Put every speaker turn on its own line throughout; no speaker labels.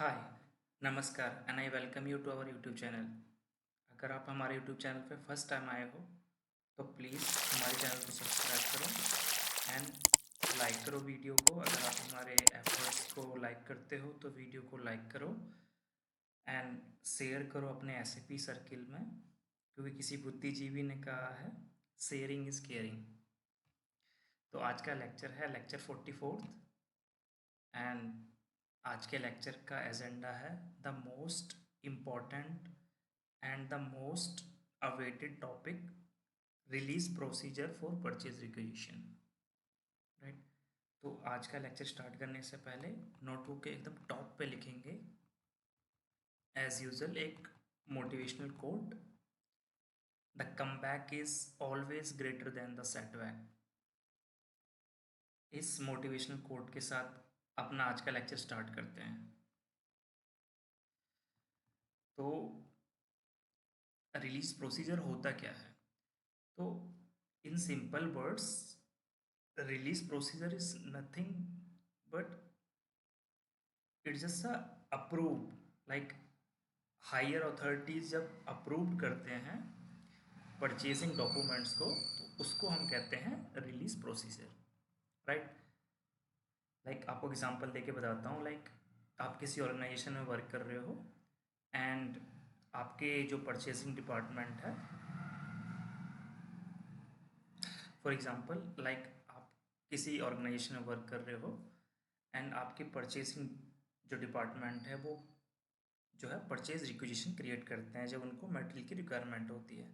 हाय, नमस्कार and I welcome you to our YouTube channel. अगर आप हमारे यूट्यूब चैनल पे फर्स्ट टाइम आए हो तो प्लीज़ हमारे चैनल को सब्सक्राइब करो एंड लाइक करो वीडियो को। अगर आप हमारे एफर्ट्स को लाइक करते हो तो वीडियो को लाइक करो एंड शेयर करो अपने एसएपी सर्किल में, क्योंकि किसी बुद्धिजीवी ने कहा है शेयरिंग इज़ केयरिंग। तो आज का लेक्चर है लेक्चर 44 एंड आज के लेक्चर का एजेंडा है the most important and the most awaited topic, release procedure for purchase requisition. Right. तो आज का लेक्चर स्टार्ट करने से पहले नोटबुक के एकदम टॉप पे लिखेंगे एज यूजल एक motivational quote, the comeback is always greater than the setback. इस मोटिवेशनल कोट के साथ अपना आज का लेक्चर स्टार्ट करते हैं। तो रिलीज प्रोसीजर होता क्या है? तो in simple words, release procedure is nothing but it's just approve, like higher authorities जब अप्रूव करते हैं परचेजिंग डॉक्यूमेंट्स को तो उसको हम कहते हैं रिलीज प्रोसीजर। राइट। लाइक आपको एग्जांपल देके बताता हूँ। लाइक आप किसी ऑर्गेनाइजेशन में वर्क कर रहे हो एंड आपके जो परचेजिंग डिपार्टमेंट है, फॉर एग्जांपल लाइक आप किसी ऑर्गेनाइजेशन में वर्क कर रहे हो एंड आपके परचेसिंग जो डिपार्टमेंट है वो जो है परचेज रिक्विजिशन क्रिएट करते हैं जब उनको मटेरियल की रिक्वायरमेंट होती है।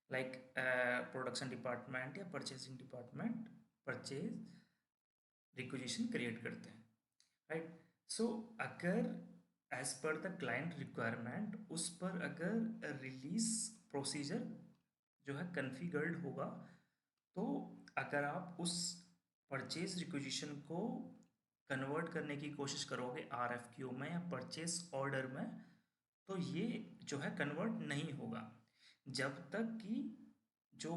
लाइक प्रोडक्शन डिपार्टमेंट या purchasing department purchase requisition create करते हैं। राइट। सो अगर as per the client requirement उस पर अगर रिलीज प्रोसीजर जो है कन्फिगर्ड होगा, तो अगर आप उस परचेज रिक्विजिशन को कन्वर्ट करने की कोशिश करोगे आरएफक्यू में या परचेज ऑर्डर में, तो ये जो है कन्वर्ट नहीं होगा जब तक कि जो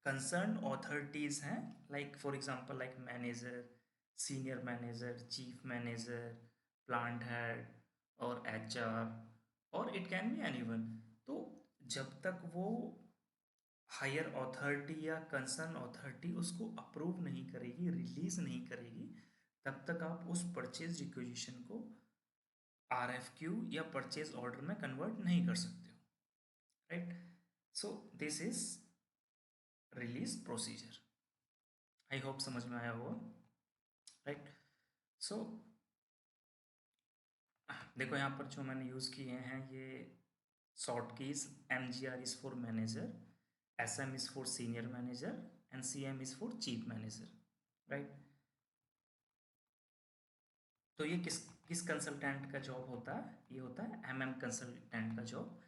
कंसर्न ऑथोरिटीज़ हैं, like for example like manager, senior manager, chief manager, plant head और एचआर, और इट कैन बी एनीवन। तो जब तक वो हायर अथॉरिटी या कंसर्न अथॉरिटी उसको अप्रूव नहीं करेगी, रिलीज नहीं करेगी, तब तक आप उस परचेज रिक्वेजिशन को आरएफक्यू या परचेज ऑर्डर में कन्वर्ट नहीं कर सकते हो। Right. So this is release procedure. I hope समझ में आया होगा। राइट। सो देखो यहाँ पर जो मैंने यूज़ किए हैं ये short keys, M G R is for manager, S M is for senior manager and C M is for chief manager. Right. तो ये किस कंसल्टेंट का जॉब होता है? ये होता है एमएम कंसल्टेंट का जॉब।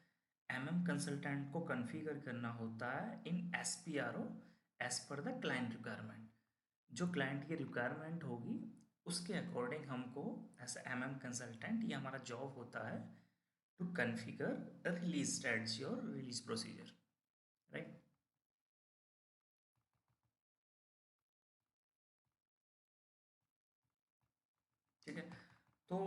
एमएम कंसल्टेंट को कॉन्फ़िगर करना होता है in SPRO as per the client requirement. जो क्लाइंट की रिक्वायरमेंट होगी उसके अकॉर्डिंग हमको एज एमएम कंसल्टेंट ये हमारा जॉब होता है टू कॉन्फ़िगर रिलीज स्ट्रेटजी और रिलीज प्रोसीजर। राइट। ठीक है। तो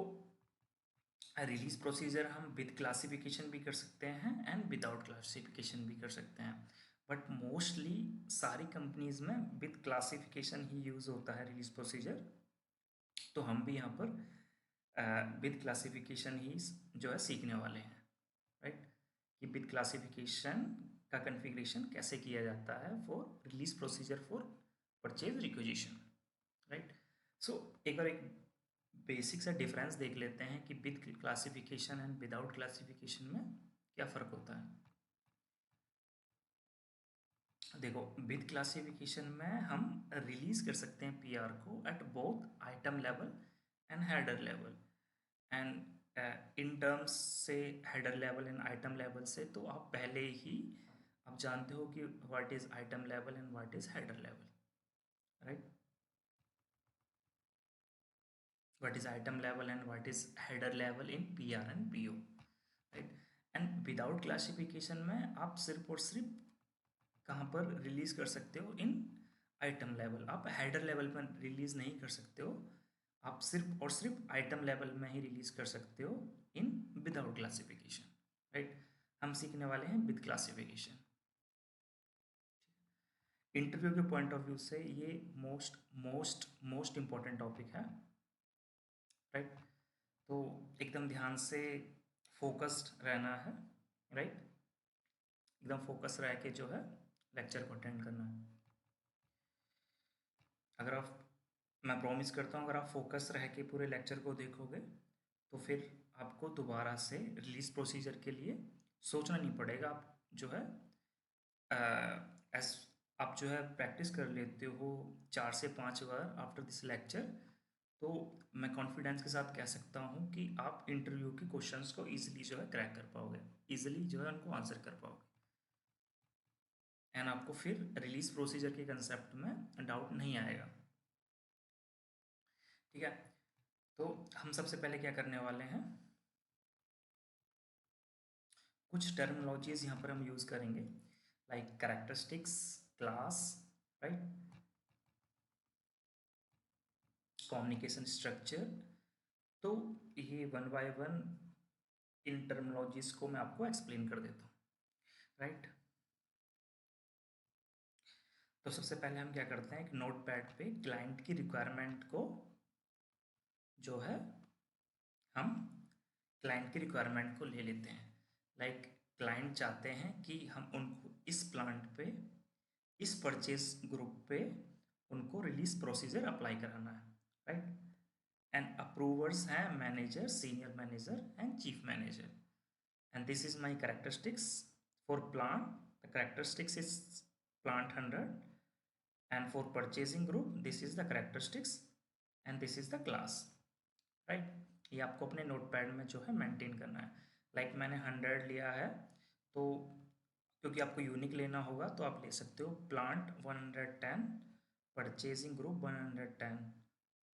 रिलीज प्रोसीजर हम विद क्लासिफिकेशन भी कर सकते हैं एंड विदाउट क्लासिफिकेशन भी कर सकते हैं, बट मोस्टली सारी कंपनीज में विद क्लासिफिकेशन ही यूज़ होता है रिलीज प्रोसीजर। तो हम भी यहाँ पर विद क्लासिफिकेशन ही जो है सीखने वाले हैं। राइट। कि विद क्लासिफिकेशन का कन्फिग्रेशन कैसे किया जाता है for release procedure for purchase requisition. Right. So एक बार एक बेसिक सा डिफरेंस देख लेते हैं कि with classification and without classification में क्या फ़र्क होता है। देखो, विद क्लासिफिकेशन में हम रिलीज कर सकते हैं पीआर को at both item level and header level. And in terms से header level and item level से तो आप पहले ही आप जानते हो कि what is item level and what is header level. Right. what is item level and what is header level in PR and PO। Right. And without classification में आप सिर्फ और सिर्फ कहाँ पर रिलीज कर सकते हो? इन आइटम लेवल। आप हेडर लेवल पर रिलीज नहीं कर सकते हो आप सिर्फ और सिर्फ आइटम लेवल में ही रिलीज कर सकते हो इन विदाउट क्लासिफिकेशन, राइट। हम सीखने वाले हैं विद क्लासिफिकेशन। इंटरव्यू के पॉइंट ऑफ व्यू से ये most most most important topic है, राइट। तो एकदम ध्यान से फोकस्ड रहना है, राइट। एकदम फोकस रह के जो है लेक्चर को अटेंड करना है। अगर आप, मैं प्रॉमिस करता हूँ, अगर आप फोकस रह के पूरे लेक्चर को देखोगे तो फिर आपको दोबारा से रिलीज प्रोसीजर के लिए सोचना नहीं पड़ेगा। आप जो है एस आप जो है प्रैक्टिस कर लेते हो 4 से 5 बार आफ्टर दिस लेक्चर, तो मैं कॉन्फिडेंस के साथ कह सकता हूँ कि आप इंटरव्यू के क्वेश्चंस को इजीली जो है क्रैक कर पाओगे, इजीली जो है उनको आंसर कर पाओगे, एंड आपको फिर रिलीज प्रोसीजर के कंसेप्ट में डाउट नहीं आएगा, ठीक है। तो हम सबसे पहले क्या करने वाले हैं, कुछ टर्मिनोलॉजीज यहाँ पर हम यूज करेंगे, like characteristics, class, right, communication structure. तो ये one by one in terminologies को मैं आपको एक्सप्लेन कर देता हूँ, राइट। तो सबसे पहले हम क्या करते हैं, एक नोट पैड पे क्लाइंट की रिक्वायरमेंट को जो है हम क्लाइंट की रिक्वायरमेंट को ले लेते हैं। लाइक क्लाइंट चाहते हैं कि हम उनको इस प्लांट पे, इस परचेज ग्रुप पे उनको रिलीज प्रोसीजर अप्लाई कराना है, राइट। एंड अप्रूवर्स हैं manager, senior manager and chief manager, and this is my characteristics for plant. The characteristics is plant 100, and for purchasing group this is the characteristics and this is the class, right। ये आपको अपने notepad में जो है maintain करना है। Like मैंने 100 लिया है, तो क्योंकि आपको यूनिक लेना होगा तो आप ले सकते हो plant 110, purchasing group 110,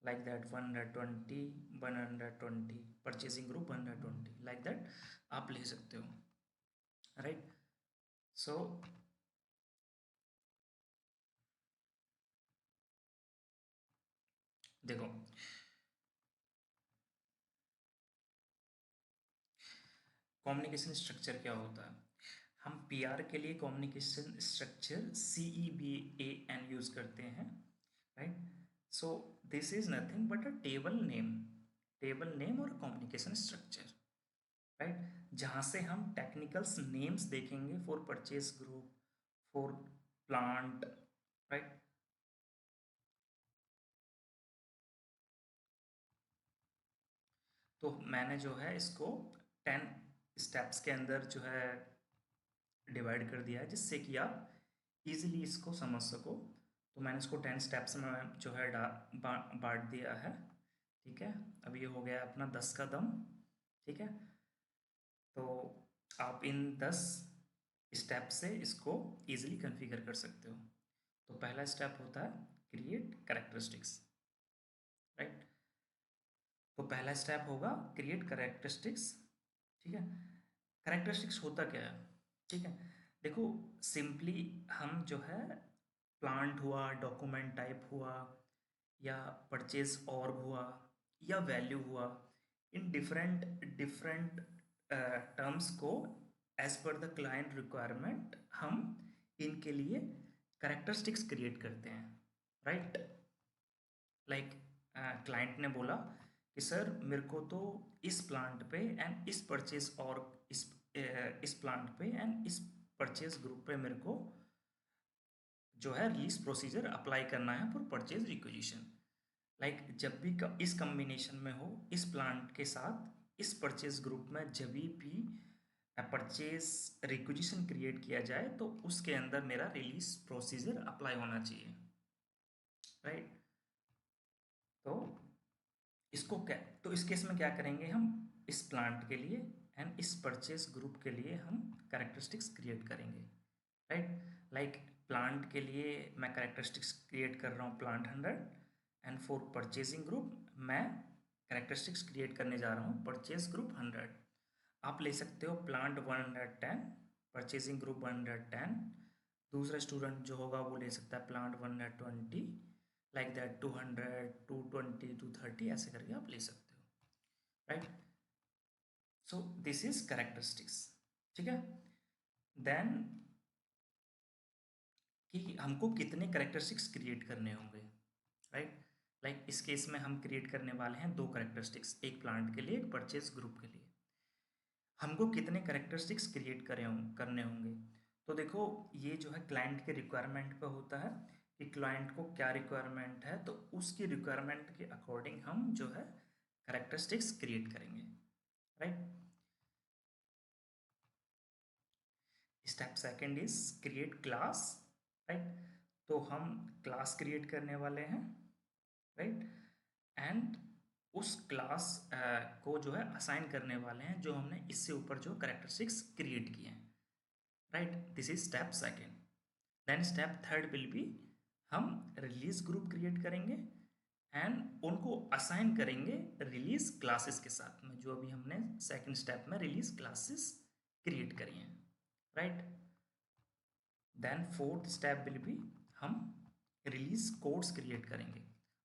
like that 120, 120, purchasing group 120, like that आप ले सकते हो, राइट। सो देखो, कम्युनिकेशन स्ट्रक्चर क्या होता है, हम पीआर के लिए कम्युनिकेशन स्ट्रक्चर CEBAN यूज करते हैं, right. So this is nothing but a table name और कम्युनिकेशन स्ट्रक्चर, राइट। जहाँ से हम टेक्निकल्स नेम्स देखेंगे for purchase group, for plant, right. तो मैंने जो है इसको 10 स्टेप्स के अंदर जो है डिवाइड कर दिया है, जिससे कि आप इजीली इसको समझ सको। तो मैंने इसको 10 स्टेप्स में जो है बांट दिया है, ठीक है। अब ये हो गया अपना 10 का दम, ठीक है। तो आप इन 10 स्टेप से इसको इजीली कॉन्फ़िगर कर सकते हो। तो पहला स्टेप होता है क्रिएट कैरेक्टरिस्टिक्स, राइट। तो पहला स्टेप होगा क्रिएट कैरेक्टरिस्टिक्स, ठीक है। कैरेक्टरिस्टिक्स होता क्या है, ठीक है। देखो, सिंपली हम जो है प्लांट हुआ, डॉक्यूमेंट टाइप हुआ, या परचेज ऑर्ग हुआ, या वैल्यू हुआ, इन डिफरेंट डिफरेंट टर्म्स को as per the client requirement हम इनके लिए कैरेक्टरिस्टिक्स क्रिएट करते हैं, राइट। लाइक क्लाइंट ने बोला कि सर मेरे को तो इस प्लांट पे एंड इस परचेज और इस प्लांट पे एंड इस परचेज ग्रुप पे मेरे को जो है रिलीज प्रोसीजर अप्लाई करना है फॉर परचेज रिक्विजिशन। लाइक जब भी इस कम्बिनेशन में हो, इस प्लांट के साथ इस परचेज ग्रुप में जब भी परचेज रिक्विजिशन क्रिएट किया जाए तो उसके अंदर मेरा रिलीज प्रोसीजर अप्लाई होना चाहिए, राइट। तो इसको क्या, तो इस केस में क्या करेंगे हम, इस प्लांट के लिए एंड इस परचेज ग्रुप के लिए हम कैरेक्टरिस्टिक्स क्रिएट करेंगे, राइट। लाइक प्लांट के लिए मैं कैरेक्टरिस्टिक्स क्रिएट कर रहा हूँ plant 100, and for purchasing group मैं कैरेक्टरिस्टिक्स क्रिएट करने जा रहा हूँ परचेज ग्रुप 100। आप ले सकते हो प्लांट 110, परचेजिंग ग्रुप 110, दूसरा स्टूडेंट जो होगा वो ले सकता है प्लांट 120, लाइक दैट 200, 220, 230 ऐसे करके आप ले सकते हो, right. So this is characteristics, ठीक है। देन कि हमको कितने कैरेक्टरिस्टिक्स क्रिएट करने होंगे, राइट। लाइक इस केस में हम क्रिएट करने वाले हैं दो कैरेक्टरिस्टिक्स, एक प्लांट के लिए, एक परचेज ग्रुप के लिए। हमको कितने कैरेक्टरिस्टिक्स क्रिएट करने होंगे। तो देखो ये जो है क्लाइंट के रिक्वायरमेंट पे होता है कि क्लाइंट को क्या रिक्वायरमेंट है, तो उसकी रिक्वायरमेंट के अकॉर्डिंग हम जो है कैरेक्टरिस्टिक्स क्रिएट करेंगे, right. Step second is create class, right. तो हम क्लास क्रिएट करने वाले हैं, राइट। एंड उस क्लास को जो है असाइन करने वाले हैं जो हमने इससे ऊपर जो कैरेक्टरिस्टिक्स क्रिएट किए हैं, right. This is step second. Then step third will be हम रिलीज ग्रुप क्रिएट करेंगे एंड उनको असाइन करेंगे रिलीज क्लासेस के साथ में, जो अभी हमने सेकंड स्टेप में रिलीज क्लासेस क्रिएट करी हैं, right. Then fourth step will be हम रिलीज कोड्स क्रिएट करेंगे।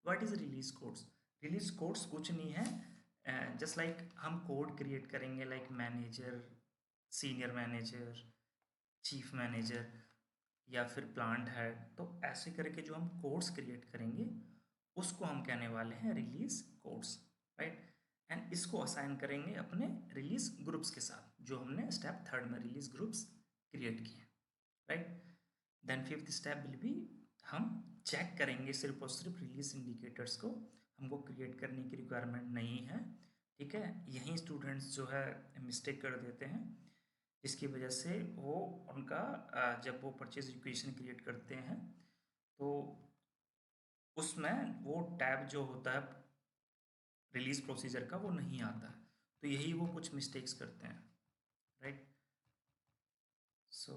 What is release codes? Release codes कुछ नहीं है, जस्ट लाइक हम कोड क्रिएट करेंगे like manager, senior manager, chief manager या फिर प्लांट हेड, तो ऐसे करके जो हम कोड्स क्रिएट करेंगे उसको हम कहने वाले हैं रिलीज कोड्स, राइट। एंड इसको असाइन करेंगे अपने रिलीज ग्रुप्स के साथ जो हमने स्टेप थर्ड में रिलीज ग्रुप्स क्रिएट किए, right. Then fifth step will be हम चेक करेंगे सिर्फ और सिर्फ रिलीज इंडिकेटर्स को, हमको क्रिएट करने की रिक्वायरमेंट नहीं है, ठीक है। यहीं स्टूडेंट्स जो है मिस्टेक कर देते हैं, इसकी वजह से वो उनका जब वो परचेज रिक्वेशन क्रिएट करते हैं तो उसमें वो टैब जो होता है रिलीज प्रोसीजर का वो नहीं आता है, तो यही वो कुछ मिस्टेक्स करते हैं, राइट। सो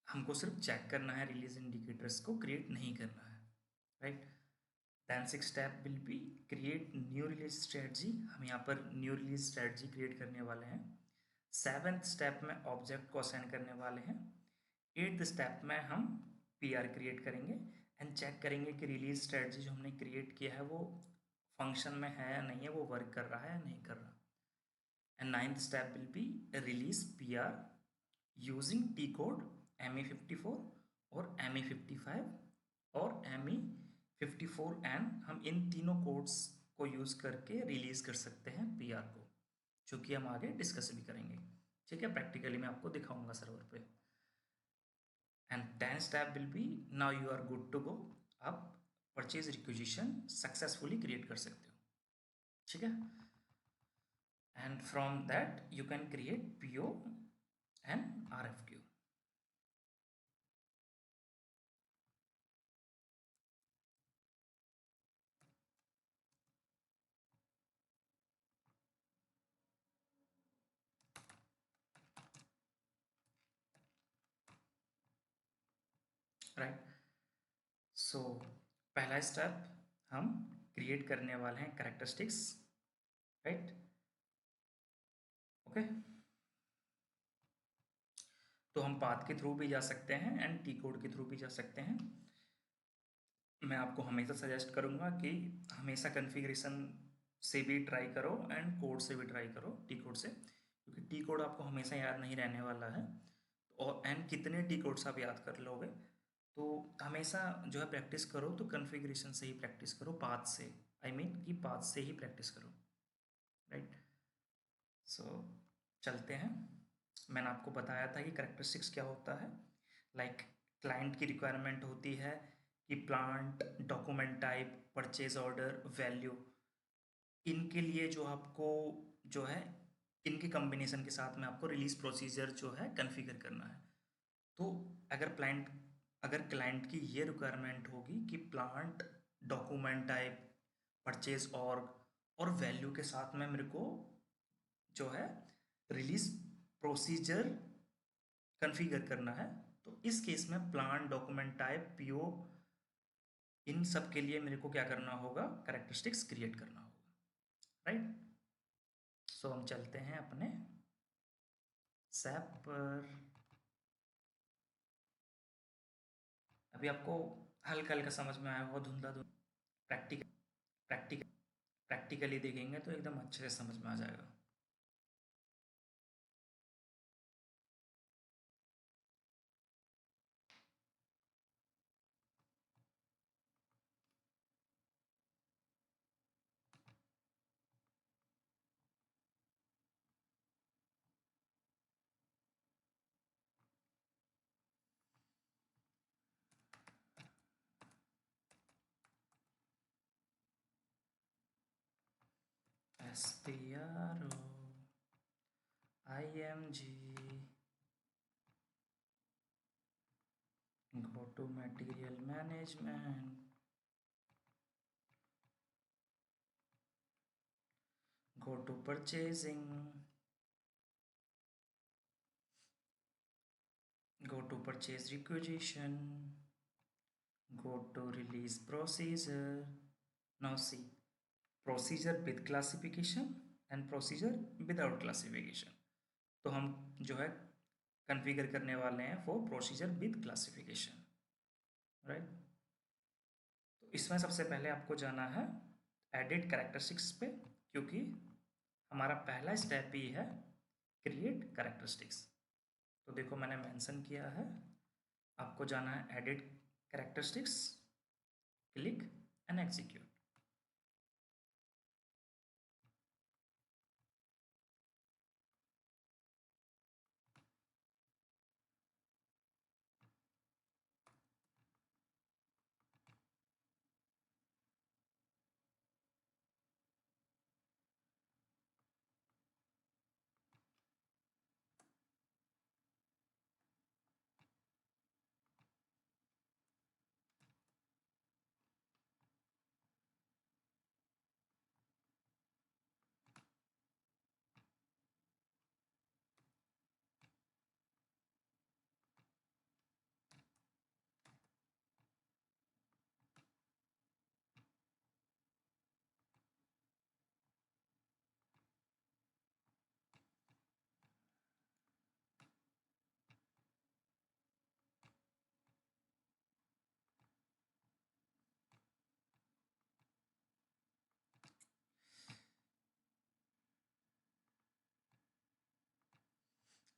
हमको सिर्फ चेक करना है, रिलीज इंडिकेटर्स को क्रिएट नहीं करना है, right. Then six step will be create new release strategy, हम यहाँ पर न्यू रिलीज स्ट्रेटजी क्रिएट करने वाले हैं। सेवेंथ स्टेप में ऑब्जेक्ट को असाइन करने वाले हैं। एट्थ स्टेप में हम पीआर क्रिएट करेंगे एंड चेक करेंगे कि रिलीज स्ट्रेटजी जो हमने क्रिएट किया है वो फंक्शन में है या नहीं है, वो वर्क कर रहा है या नहीं कर रहा। And ninth step will be release PR using T code ME54 और ME55 और ME54N, हम इन तीनों कोड्स को यूज़ करके रिलीज कर सकते हैं पीआर को, जो कि हम आगे डिस्कस भी करेंगे, ठीक है। प्रैक्टिकली मैं आपको दिखाऊंगा सर्वर पे। And 10 step will be now you are good to go, आप परचेज रिक्विजिशन सक्सेसफुली क्रिएट कर सकते हो, ठीक है। And from that you can create PO and RFQ। Right. So पहला स्टेप हम क्रिएट करने वाले हैं कैरेक्टरिस्टिक्स, राइट, ओके। तो हम पाथ के थ्रू भी जा सकते हैं एंड टी कोड के थ्रू भी जा सकते हैं। मैं आपको हमेशा सजेस्ट करूंगा कि हमेशा कॉन्फ़िगरेशन से भी ट्राई करो एंड कोड से भी ट्राई करो, टी कोड से, क्योंकि टी कोड आपको हमेशा याद नहीं रहने वाला है। और एंड कितने टी कोड्स आप याद कर लोगे, तो हमेशा जो है प्रैक्टिस करो तो कॉन्फ़िगरेशन से ही प्रैक्टिस करो, पाथ से, आई मीन कि पाथ से ही प्रैक्टिस करो, राइट। सो चलते हैं। मैंने आपको बताया था कि कैरेक्टरिस्टिक्स क्या होता है। लाइक क्लाइंट की रिक्वायरमेंट होती है कि plant, document type, purchase order, value, इनके लिए जो आपको जो है इनके कॉम्बिनेशन के साथ में आपको रिलीज प्रोसीजर जो है कॉन्फ़िगर करना है। तो अगर क्लाइंट की ये रिक्वायरमेंट होगी कि प्लांट, डॉक्यूमेंट टाइप, परचेज और वैल्यू के साथ में मेरे को जो है रिलीज प्रोसीजर कॉन्फ़िगर करना है, तो इस केस में प्लांट, डॉक्यूमेंट टाइप, PO, इन सब के लिए मेरे को क्या करना होगा, कैरेक्टरिस्टिक्स क्रिएट करना होगा, राइट। सो हम चलते हैं अपने सैप पर। अभी आपको हल्का हल्का समझ में आया, बहुत धुंधला धुंधला। प्रैक्टिकल प्रैक्टिकल प्रैक्टिकली देखेंगे तो एकदम अच्छे से समझ में आ जाएगा। SPRO IMG, go to material management, go to purchasing, go to purchase requisition, go to release procedure. Now see, procedure with classification and procedure without classification. तो हम जो है कन्फिगर करने वाले हैं for procedure with classification, right. तो इसमें सबसे पहले आपको जाना है एडिट कैरेक्टरिस्टिक्स पे, क्योंकि हमारा पहला स्टेप ही है क्रिएट कैरेक्टरिस्टिक्स। तो देखो मैंने मेंशन किया है, आपको जाना है edit characteristics, click and execute.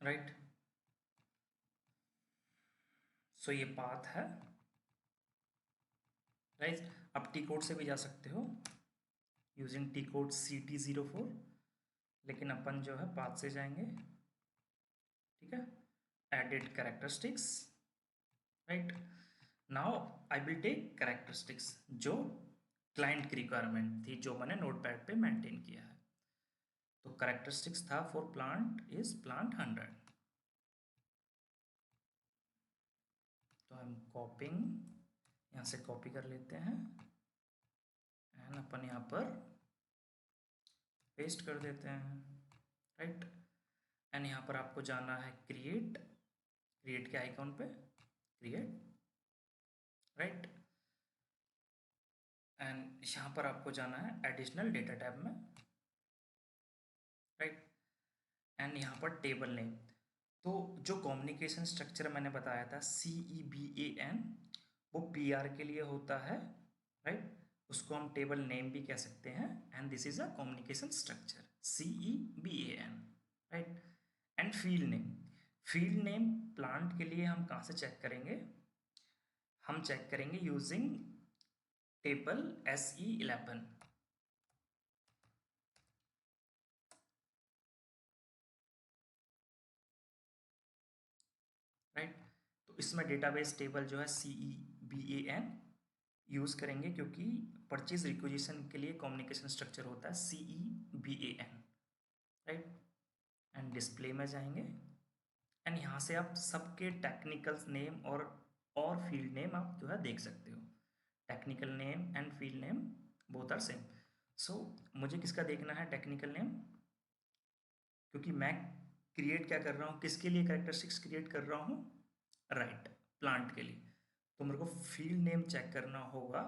Right, so ये पाथ है, राइट। आप टी कोड से भी जा सकते हो यूजिंग टी कोड CT04, लेकिन अपन जो है पाथ से जाएंगे, ठीक है। Edit characteristics, right. Now I will take characteristics जो क्लाइंट की रिक्वायरमेंट थी, जो मैंने नोटपैड पे मेंटेन किया है। तो कैरेक्टरिस्टिक्स था फॉर प्लांट इज प्लांट 100। तो हम कॉपिंग यहाँ से कॉपी कर लेते हैं एंड अपन यहाँ पर पेस्ट कर देते हैं, राइट। एंड यहाँ पर आपको जाना है क्रिएट, क्रिएट के आइकॉन पे क्रिएट, राइट। एंड यहाँ पर आपको जाना है एडिशनल डेटा टैब में, राइट। एंड यहाँ पर टेबल नेम, तो जो कम्युनिकेशन स्ट्रक्चर मैंने बताया था CEBAN, वो PR के लिए होता है, राइट। उसको हम टेबल नेम भी कह सकते हैं, and this is a communication structure CEBAN, right. And field name, field name plant के लिए हम कहाँ से चेक करेंगे, हम चेक करेंगे यूजिंग टेबल SE11, राइट। तो इसमें डेटाबेस टेबल जो है CEBAN यूज़ करेंगे, क्योंकि परचेज रिक्विजिशन के लिए कम्युनिकेशन स्ट्रक्चर होता है CEBAN, राइट। एंड डिस्प्ले में जाएंगे एंड यहाँ से आप सबके टेक्निकल नेम और फील्ड नेम आप जो है देख सकते हो। Technical name and field name both are same. So मुझे किसका देखना है टेक्निकल नेम, क्योंकि मैं क्रिएट क्या कर रहा हूँ, किसके लिए कैरेक्टरिस्टिक्स क्रिएट कर रहा हूँ, राइट, प्लांट के लिए। तो मेरे को फील्ड नेम चेक करना होगा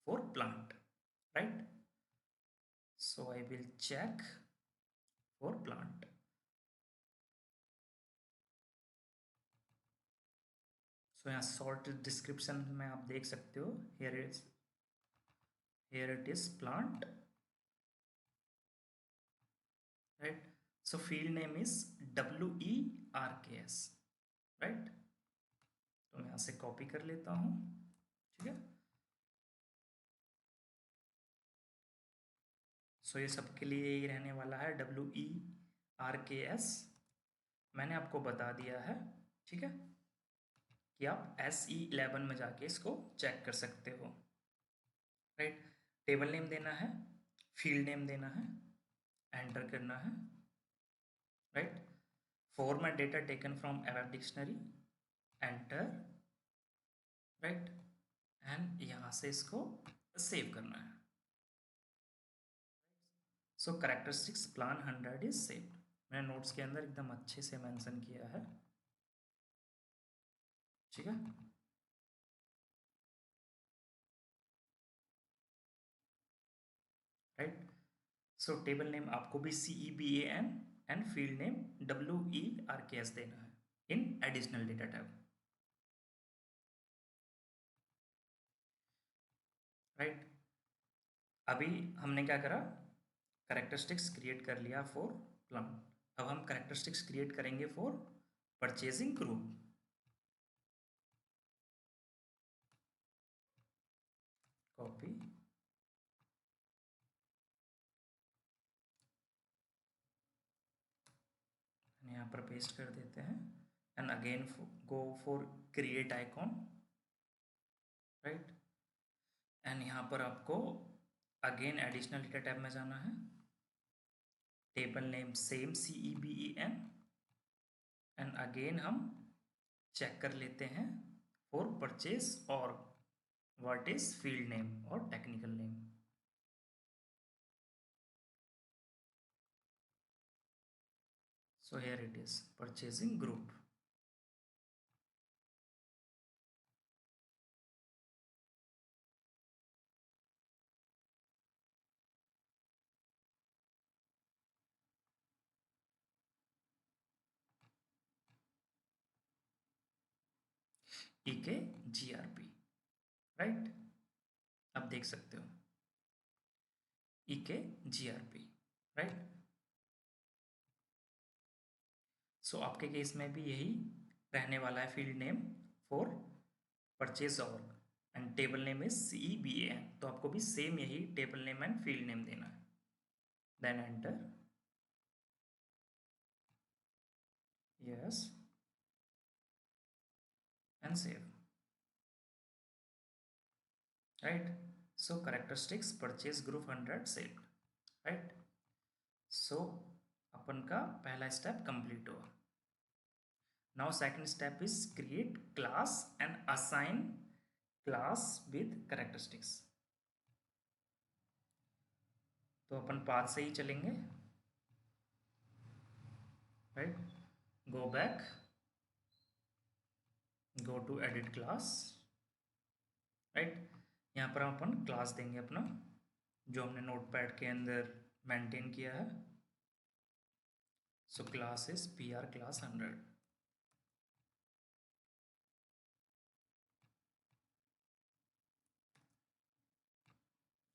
for plant, right. So I will check for plant. So so यहाँ शॉर्ट डिस्क्रिप्शन में आप देख सकते हो, here it is plant, right? So field name is WERKS, right? तो मैं यहाँ से कॉपी कर लेता हूँ, ठीक है। सो ये सबके लिए ही रहने वाला है WERKS। मैंने आपको बता दिया है, ठीक है, कि आप SE11 में जाके इसको चेक कर सकते हो, राइट। टेबल नेम देना है, फील्ड नेम देना है, एंटर करना है, right. Format data taken from web dictionary, enter, right. And यहाँ से इसको सेव करना है। सो कैरेक्टरिस्टिक्स प्लान 100 इज सेव्ड। मैंने नोट्स के अंदर एकदम अच्छे से मेंशन किया है, ठीक है। राइट। सो टेबल नेम आपको भी CEBAN and field name WERKS देना है in additional data tab, right. अभी हमने क्या करा, कैरेक्टरिस्टिक्स क्रिएट कर लिया फॉर प्लांट। अब हम कैरेक्टरिस्टिक्स क्रिएट करेंगे फॉर परचेजिंग ग्रुप। कॉपी, यहाँ पर पेस्ट कर देते हैं and again go for create icon, right. And यहाँ पर आपको अगेन एडिशनल डेटा टैब में जाना है, table name same CEBEN and again हम चेक कर लेते हैं फॉर परचेज और व्हाट इज फील्ड नेम और technical name. So here it is, purchasing group. EKGRP, right. अब देख सकते हो EKGRP, राइट। सो आपके केस में भी यही रहने वाला है, field name for purchase org and table name is CEBAN। तो आपको भी सेम यही table name and field name देना है, then enter, yes, and save, right. So characteristics purchase group 100 saved, right. So अपन का पहला स्टेप कंप्लीट हुआ। Now second step is create class and assign class with characteristics। तो अपन path से ही चलेंगे, right. Go back, go to edit class, right. यहाँ पर हम अपन क्लास देंगे अपना जो हमने नोटपैड के अंदर मेंटेन किया है। So class is PR class 100,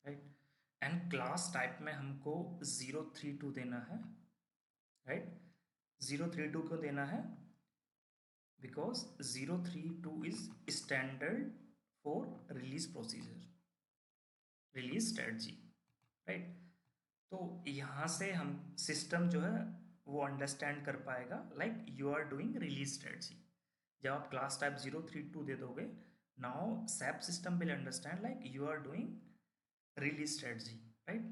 right. And class type में हमको 032 देना है, राइट। 032 क्यों देना है, because 032 is standard for release procedure, release strategy, right। तो यहाँ से हम सिस्टम जो है वो अंडरस्टैंड कर पाएगा like you are doing release strategy. जब आप क्लास टाइप 032 दे दोगे, now SAP system will understand like you are doing release strategy, right.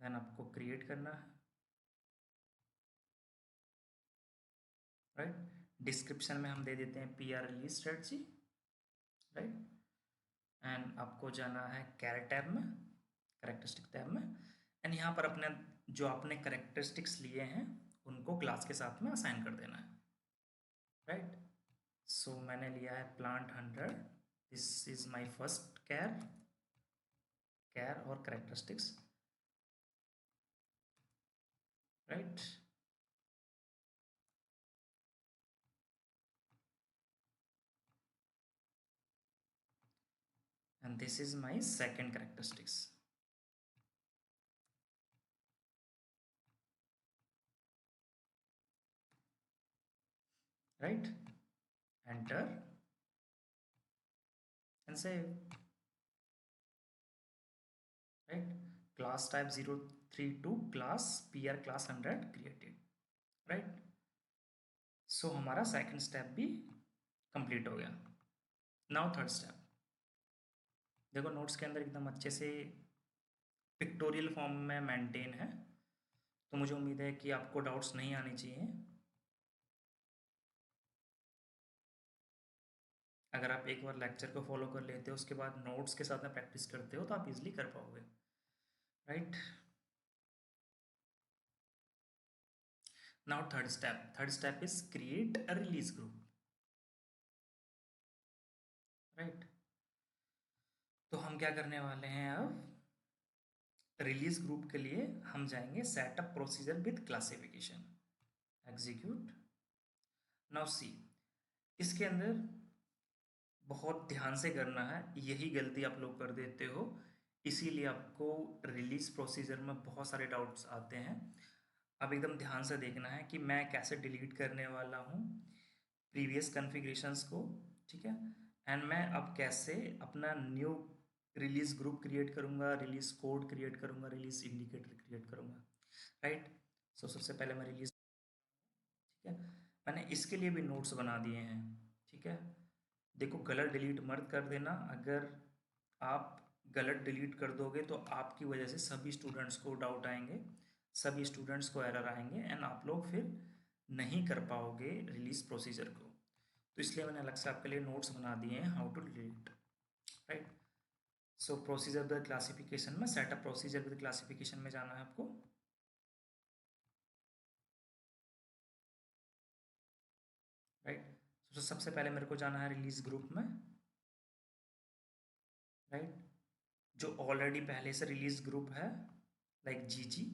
Then आपको क्रिएट करना है, राइट। डिस्क्रिप्शन में हम दे देते हैं PR release strategy, right. And आपको जाना है कैरेक्ट टैब में, कैरेक्टरिस्टिक टैब में, एंड यहाँ पर अपने जो आपने कैरेक्टरिस्टिक्स लिए हैं उनको क्लास के साथ में असाइन कर देना है, राइट। सो मैंने लिया है plant 100, this is my first care और characteristics, right. and this is my second characteristics. Right? Enter and save. Right? Class type 032 class PR class 100 created. Right? सो हमारा सेकंड स्टेप भी कंप्लीट हो गया. Now third step. देखो notes के अंदर एकदम अच्छे से पिक्टोरियल फॉर्म में मेंटेन है, तो मुझे उम्मीद है कि आपको डाउट्स नहीं आने चाहिए. अगर आप एक बार लेक्चर को फॉलो कर लेते हो, उसके बाद नोट्स के साथ में प्रैक्टिस करते हो, तो आप इजीली कर पाओगे. Right. Now third step is create a release group. Right. तो हम क्या करने वाले हैं अब, रिलीज ग्रुप के लिए हम जाएंगे setup procedure with classification. Execute. Now see, इसके अंदर बहुत ध्यान से करना है, यही गलती आप लोग कर देते हो, इसीलिए आपको रिलीज प्रोसीजर में बहुत सारे डाउट्स आते हैं. अब एकदम ध्यान से देखना है कि मैं कैसे डिलीट करने वाला हूँ प्रीवियस कॉन्फ़िगरेशंस को. ठीक है. एंड मैं अब कैसे अपना न्यू रिलीज ग्रुप क्रिएट करूँगा, रिलीज कोड क्रिएट करूँगा, रिलीज इंडिकेटर क्रिएट करूँगा. राइट. सो सबसे पहले मैं रिलीज, ठीक है, मैंने इसके लिए भी नोट्स बना दिए हैं. ठीक है. देखो गलत डिलीट मत कर देना. अगर आप गलत डिलीट कर दोगे तो आपकी वजह से सभी स्टूडेंट्स को डाउट आएंगे, सभी स्टूडेंट्स को एरर आएंगे, एंड आप लोग फिर नहीं कर पाओगे रिलीज प्रोसीजर को. तो इसलिए मैंने अलग से आपके लिए नोट्स बना दिए हैं how to delete. Right. So procedure with classification में सेटअप प्रोसीजर विद क्लासिफिकेशन में जाना है आपको. राइट. तो सबसे पहले मेरे को जाना है रिलीज ग्रुप में. राइट. जो ऑलरेडी पहले से रिलीज ग्रुप है लाइक जी,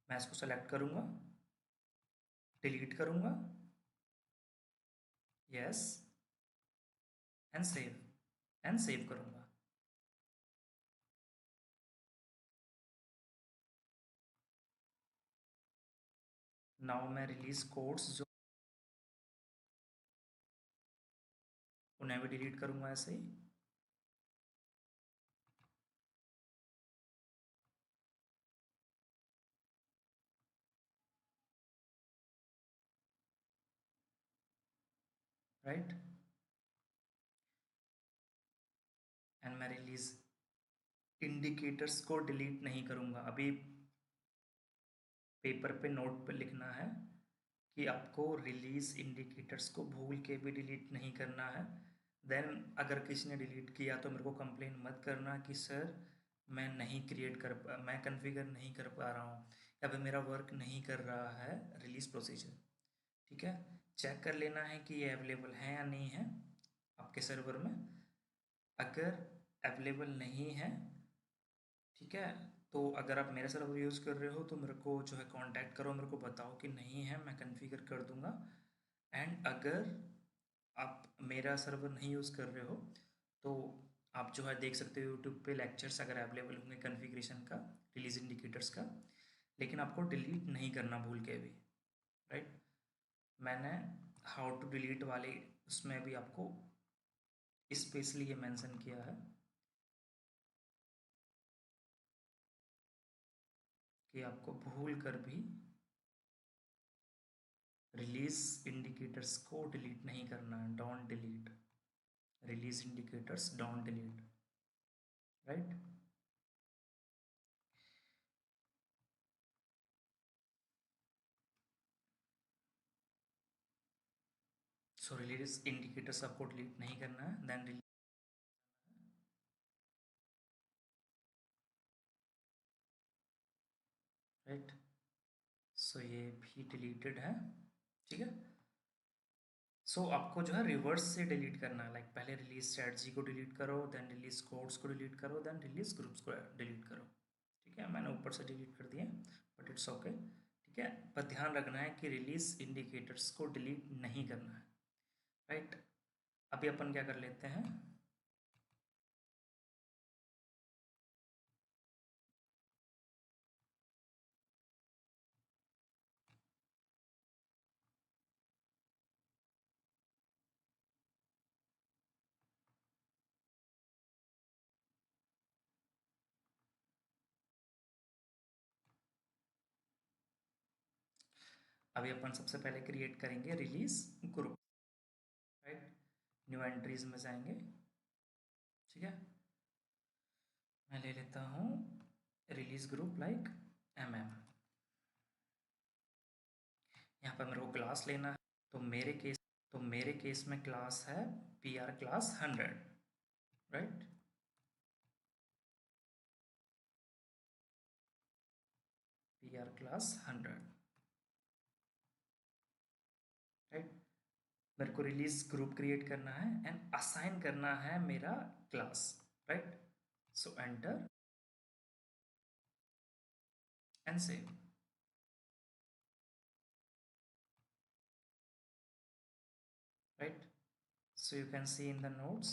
मैं इसको सेलेक्ट करूंगा, डिलीट करूंगा, यस, एंड सेव करूंगा. नाउ मैं रिलीज कोड्स जो उन्हें भी डिलीट करूंगा ऐसे ही. राइट. एंड मैं रिलीज इंडिकेटर्स को डिलीट नहीं करूंगा. अभी पेपर पे नोट पे लिखना है कि आपको रिलीज इंडिकेटर्स को भूल के भी डिलीट नहीं करना है. देन अगर किसी ने डिलीट किया तो मेरे को कंप्लेन मत करना कि सर मैं नहीं क्रिएट कर पा, मैं कॉन्फ़िगर नहीं कर पा रहा हूँ, या फिर मेरा वर्क नहीं कर रहा है रिलीज प्रोसीजर. ठीक है. चेक कर लेना है कि ये अवेलेबल है या नहीं है आपके सर्वर में. अगर अवेलेबल नहीं है, ठीक है, तो अगर आप मेरा सर्वर यूज़ कर रहे हो तो मेरे को जो है कांटेक्ट करो, मेरे को बताओ कि नहीं है, मैं कॉन्फ़िगर कर दूंगा. एंड अगर आप मेरा सर्वर नहीं यूज़ कर रहे हो तो आप जो है देख सकते हो यूट्यूब पे लेक्चर्स अगर अवेलेबल होंगे कॉन्फ़िगरेशन का, रिलीज इंडिकेटर्स का. लेकिन आपको डिलीट नहीं करना भूल के भी. राइट. मैंने हाउ टू डिलीट वाले उसमें भी आपको स्पेशली ये मेंशन किया है कि आपको भूल कर भी रिलीज इंडिकेटर्स को डिलीट नहीं करना है. Don't delete release indicators, don't delete. Right. So release indicators आपको डिलीट नहीं करना है. Then release. राइट. सो ये भी डिलीटेड है. ठीक है. सो आपको जो है रिवर्स से डिलीट करना है. लाइक पहले रिलीज स्ट्रेटजी को डिलीट करो, देन रिलीज कोड्स को डिलीट करो, देन रिलीज ग्रुप्स को डिलीट करो. ठीक है. मैंने ऊपर से डिलीट कर दिए, बट इट्स ओके. ठीक है. पर ध्यान रखना है कि रिलीज इंडिकेटर्स को डिलीट नहीं करना है. राइट. अभी अपन क्या कर लेते हैं, अभी अपन सबसे पहले क्रिएट करेंगे release group, right. New entries में जाएंगे, ठीक है। मैं ले लेता हूँ रिलीज ग्रुप लाइक यहाँ पर मेरे को क्लास लेना है, तो मेरे केस में क्लास है PR class 100, right. PR class 100, right. मेरे को रिलीज ग्रुप क्रिएट करना है एंड असाइन करना है मेरा class, right. So enter and save, right. So you can see in the notes,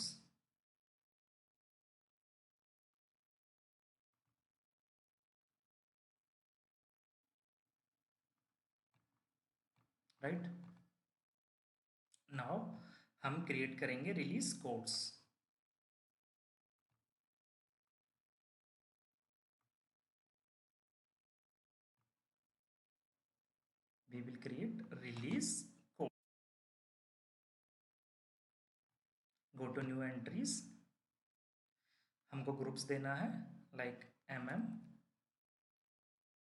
right. Now हम क्रिएट करेंगे release codes. We will create release code. Go to new entries, हमको groups देना है like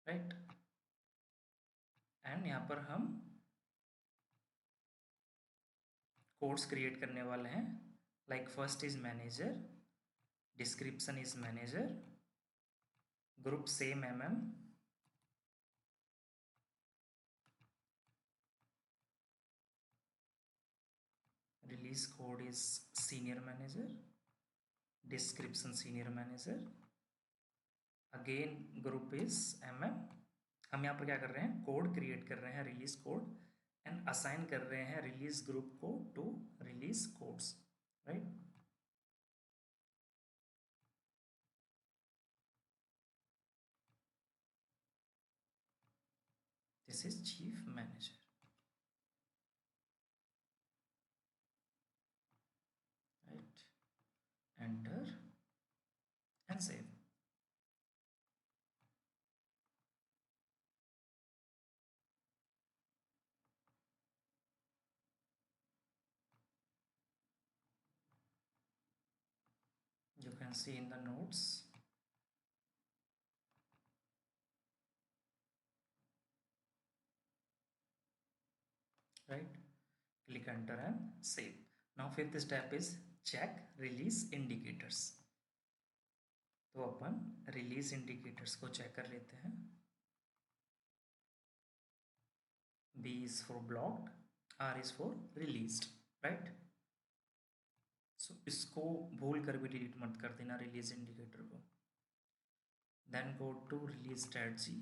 right. And यहाँ पर हम codes create करने वाले हैं, like first is manager, description is manager, group same release code is senior manager, description senior manager, again group is हम यहाँ पर क्या कर रहे हैं, कोड क्रिएट कर रहे हैं रिलीज कोड एंड असाइन कर रहे हैं रिलीज ग्रुप को to release codes, right. This is chief manager, right. Enter and save. You can see in the notes, right. Click enter and save. Now fifth step is check release indicators. तो अपन release indicators को check कर लेते हैं। B is for blocked, R is for released, right. सो इसको भूल कर भी delete मत कर देना रिलीज इंडिकेटर को। Then go to release strategy,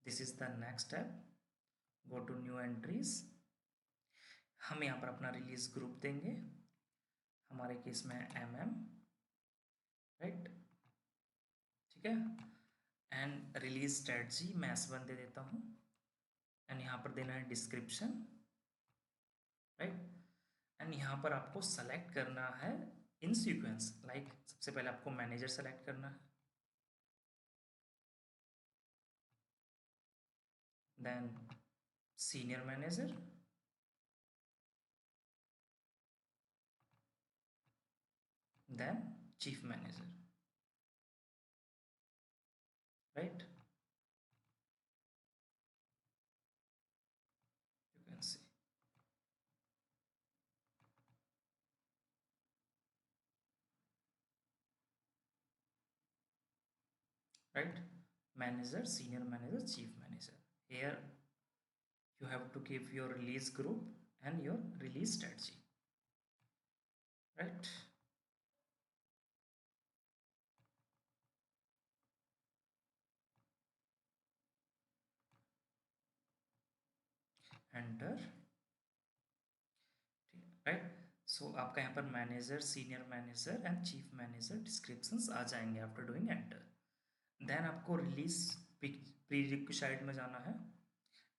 this is the next step. Go to new entries, हम यहाँ पर अपना रिलीज ग्रुप देंगे, हमारे केस में राइट, ठीक है। एंड रिलीज स्ट्रेटजी मैं S1 दे देता हूँ एंड यहाँ पर देना है डिस्क्रिप्शन, राइट। एंड यहाँ पर आपको सेलेक्ट करना है इन सीक्वेंस, लाइक सबसे पहले आपको मैनेजर सेलेक्ट करना है, then senior manager, then chief manager, right. You can see, right. Manager, senior manager, chief manager. Here you have to give your release group and your release strategy, right. Enter, right. So आपका यहाँ पर manager, senior manager and chief manager descriptions आ जाएंगे after doing enter. Then आपको release prerequisite में जाना है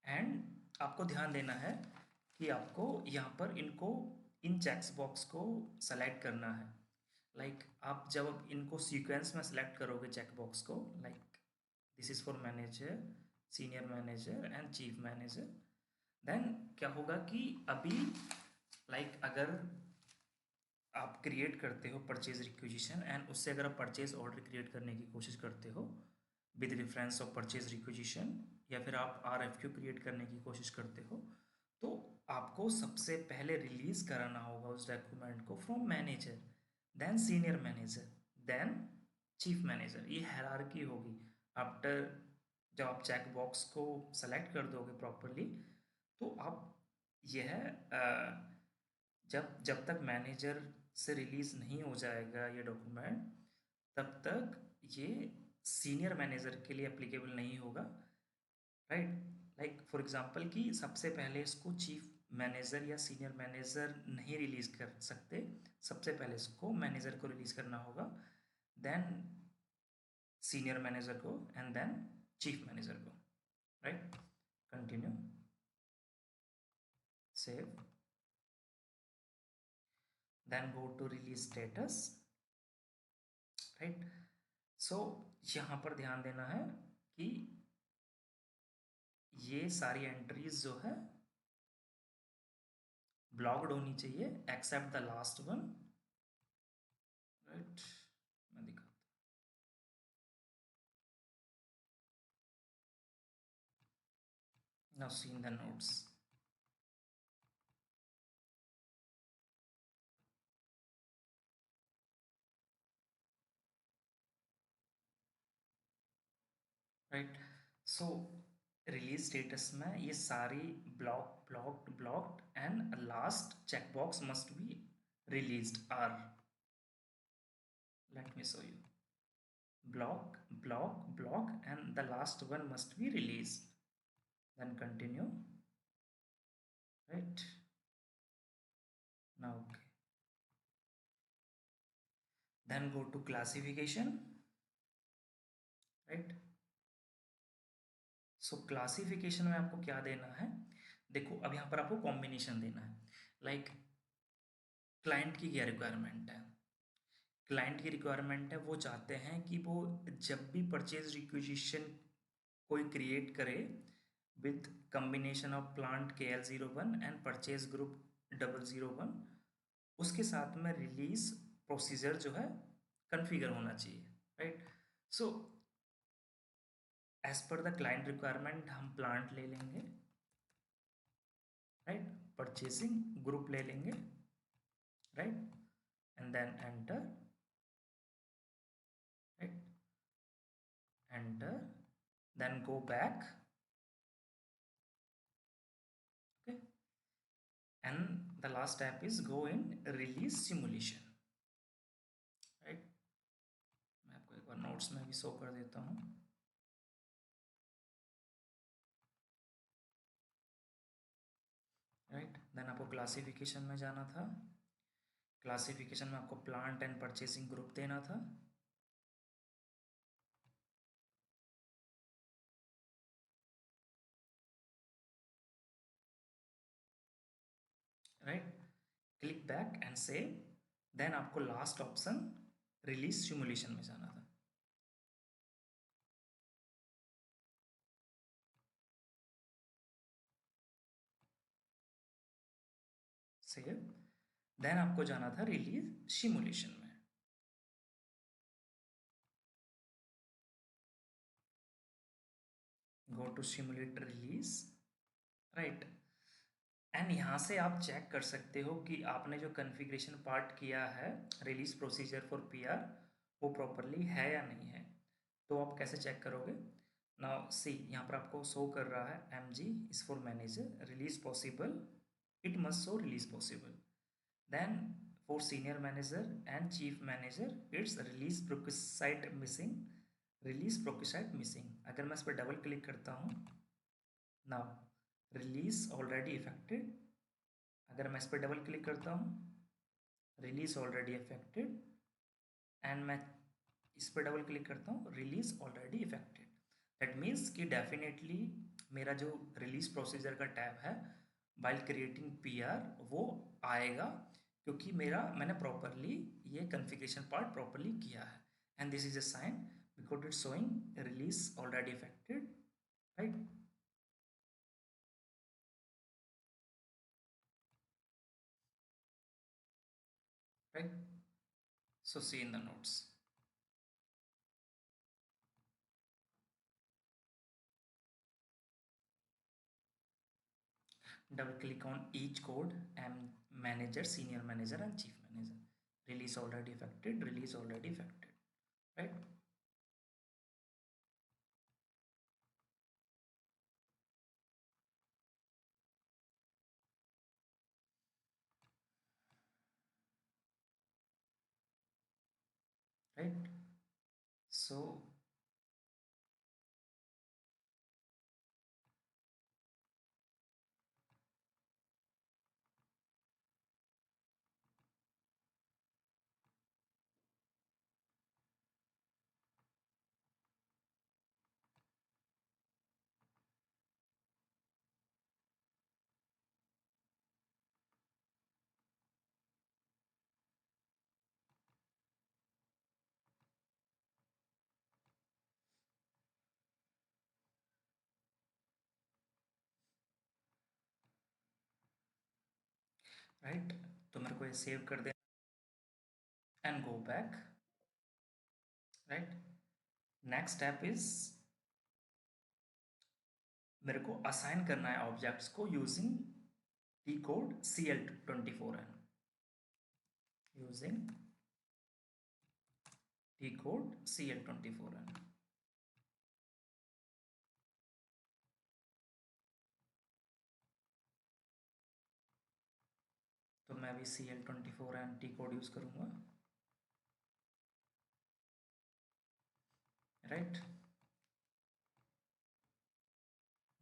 and आपको ध्यान देना है कि आपको यहाँ पर इनको इन चेक्स बॉक्स को सेलेक्ट करना है। लाइक आप जब इनको सीक्वेंस में सेलेक्ट करोगे चेक बॉक्स को, like this is for manager, senior manager and chief manager. Then क्या होगा कि अभी अगर आप क्रिएट करते हो परचेज रिक्विजिशन एंड उससे अगर आप परचेज ऑर्डर क्रिएट करने की कोशिश करते हो with reference of purchase requisition, या फिर आप RFQ क्रिएट करने की कोशिश करते हो, तो आपको सबसे पहले रिलीज कराना होगा उस डॉक्यूमेंट को from manager, then senior manager, then chief manager. ये हायरार्की होगी। आफ्टर जब आप चेक बॉक्स को सेलेक्ट कर दोगे प्रॉपरली, तो आप यह जब जब तक मैनेजर से रिलीज नहीं हो जाएगा ये डॉक्यूमेंट, तब तक ये सीनियर मैनेजर के लिए एप्लीकेबल नहीं होगा, राइट। फॉर एग्जांपल कि सबसे पहले इसको चीफ मैनेजर या सीनियर मैनेजर नहीं रिलीज कर सकते, सबसे पहले इसको मैनेजर को रिलीज करना होगा, देन सीनियर मैनेजर को, एंड देन चीफ मैनेजर को, right. Continue, save, then go to release status, right. So यहाँ पर ध्यान देना है कि ये सारी एंट्रीज जो है ब्लॉक्ड होनी चाहिए except the last one, right. मैं दिखाता हूँ, now see in the notes, right. So release status में ये सारी blocked and last checkbox must be released R, let me show you, block and the last one must be released, then continue, right now, okay. Then go to classification, right। So classification में आपको क्या देना है, देखो अब यहाँ पर आपको कॉम्बिनेशन देना है। क्लाइंट की क्या रिक्वायरमेंट है, क्लाइंट की रिक्वायरमेंट है वो चाहते हैं कि वो जब भी परचेज रिक्विजिशन कोई क्रिएट करे with combination of plant KL01 and purchase group 001, उसके साथ में रिलीज प्रोसीजर जो है कन्फिगर होना चाहिए, right. So as per the client requirement हम प्लांट ले लेंगे, राइट, परचेसिंग ग्रुप ले लेंगे, right, and then enter, right, enter, then go back, okay, and the last step is go in release simulation, right. मैं आपको एक बार notes में भी शो कर देता हूँ, राइट। देन आपको क्लासिफिकेशन में जाना था, क्लासिफिकेशन में आपको प्लांट एंड परचेसिंग ग्रुप देना था, right, click back and save, then आपको लास्ट ऑप्शन रिलीज सिमुलेशन में जाना था, सेव, देन आपको जाना था रिलीज सिमुलेशन में, go to simulate release, right. And यहाँ से आप चेक कर सकते हो कि आपने जो कन्फिग्रेशन पार्ट किया है रिलीज प्रोसीजर फॉर PR वो प्रॉपरली है या नहीं है। तो आप कैसे चेक करोगे, नाउ सी यहाँ पर आपको शो कर रहा है MG is for manager, release possible, it must show release possible, then for senior manager and chief manager it's release prerequisite missing, release prerequisite missing. अगर मैं इस पर डबल क्लिक करता हूँ, नाउ रिलीज ऑलरेडी इफेक्टेड, अगर मैं इस पर डबल क्लिक करता हूँ, रिलीज ऑलरेडी इफेक्टेड, एंड मैं इस पर डबल क्लिक करता हूँ, release already affected. That means कि डेफिनेटली मेरा जो रिलीज प्रोसीजर का टैब है वाइल क्रिएटिंग PR वो आएगा, क्योंकि मैंने प्रॉपरली ये कन्फिग्रेशन पार्ट प्रॉपरली किया है, and this is a sign because it's showing release already effected, right? Right. So see in the notes. Double click on each code and manager, senior manager and chief manager. Release already affected, release already affected, right? Right. So right, तो मेरे को ये save कर देना and go back, right? Next step is मेरे को assign करना है ऑब्जेक्ट्स को using T code CL24N, using T code CL24N. तो मैं भी CL24N टी कोड यूज करूंगा, right?